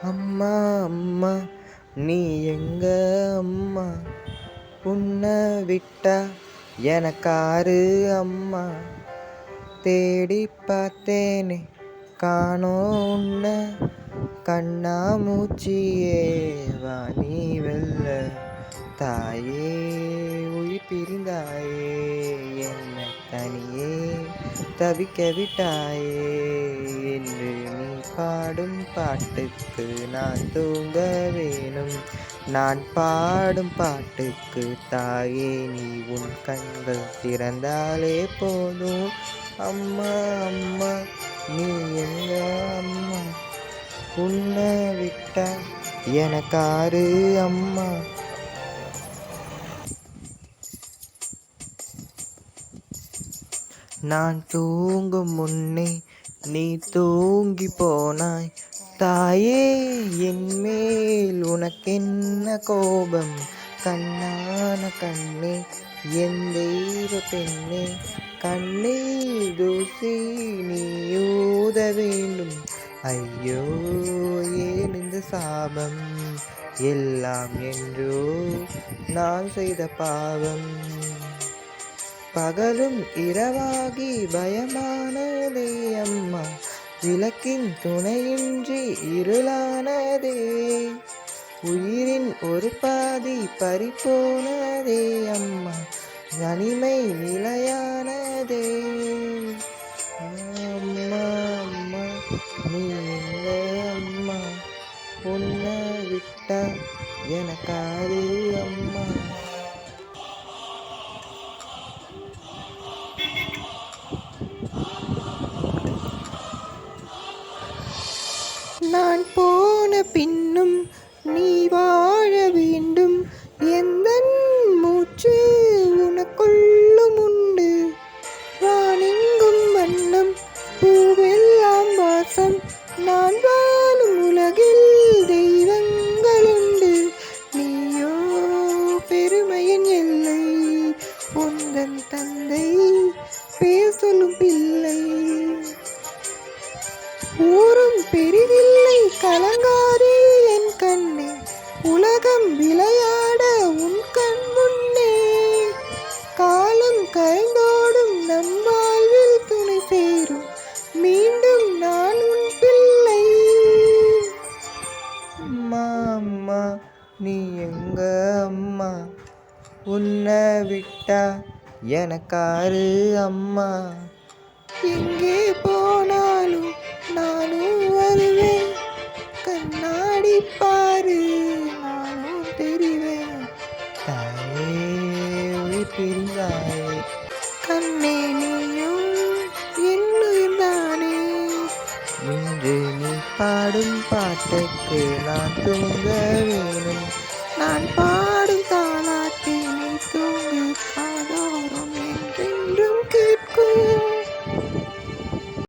அம்மா அம்மா நீ எங்க அம்மா, உன்னை விட்டா எனக்காரு அம்மா. தேடி பார்த்தேனே காணோம் உன்னை, கண்ணா மூச்சியே வா நீ வெல்ல. தாயே உயிர் பிரிந்தாயே, என்ன தனியே தவிக்க விட்டாயே. என்று நீ பாடும் பாட்டுக்கு நான் தூங்க வேணும், நான் பாடும் பாட்டுக்கு தாயே நீ உன் கண்கள் திறந்தாலே போதும். அம்மா அம்மா நீ எங்க அம்மா, உன்னை விட்டா எனக்காரு அம்மா. நான் தூங்கும் முன்னே நீ தூங்கி போனாய், தாயே என் மேல் உனக்கென்ன கோபம். கண்ணான கண்ணே என் தெய்வ பெண்ணே, கண்ணில் தூசி நீ ஊத வேண்டும். ஐயோ ஏன் இந்த சாபம், எல்லாம் என்றோ நான் செய்த பாவம். பகலும் இரவாகி பயமானதே அம்மா, விளக்கின் துணையின்றி இருளானதே. உயிரின் ஒரு பாதி பறிபோனதே அம்மா, தனிமை நிலையானதே. அம்மா அம்மா நீ எங்க அம்மா, உன்னை விட்டா எனக்காரு அம்மா. நான் போன பின்னும் நீ வாழ வேண்டும், எந்தன் மூச்சு உனக்குள்ளும் உண்டு. வானெங்கும் வண்ணம் பூவெல்லாம் வாசம், நான் வாழும் உலகில் தெய்வங்கள் உண்டு. நீயோ பெருமையின் எல்லை, உந்தன் தந்தை பேர் சொல்லும் பிள்ளை. ஊரும் பெரிதில்லை கலங்காதே என் கண்ணே, உலகம் விளையாட உன் கண் முன்னே. காலம் கரைந்தோடும் நம் வாழ்வில் துணை சேரும், மீண்டும் நான் உன் பிள்ளை. அம்மா அம்மா நீ எங்க அம்மா, உன்னை விட்டா எனக்காரு அம்மா. எங்கே போனாலும் நானும் வருவேன், கண்ணாடி பாரு நானும் தெரிவேன். தாயே உயிர் பிரிந்தாயே, கண்ணே நீயும் என்னுயிர் தானே. இன்று நீ பாடும் பாட்டுக்கு நான் தூங்க வேணும், நான்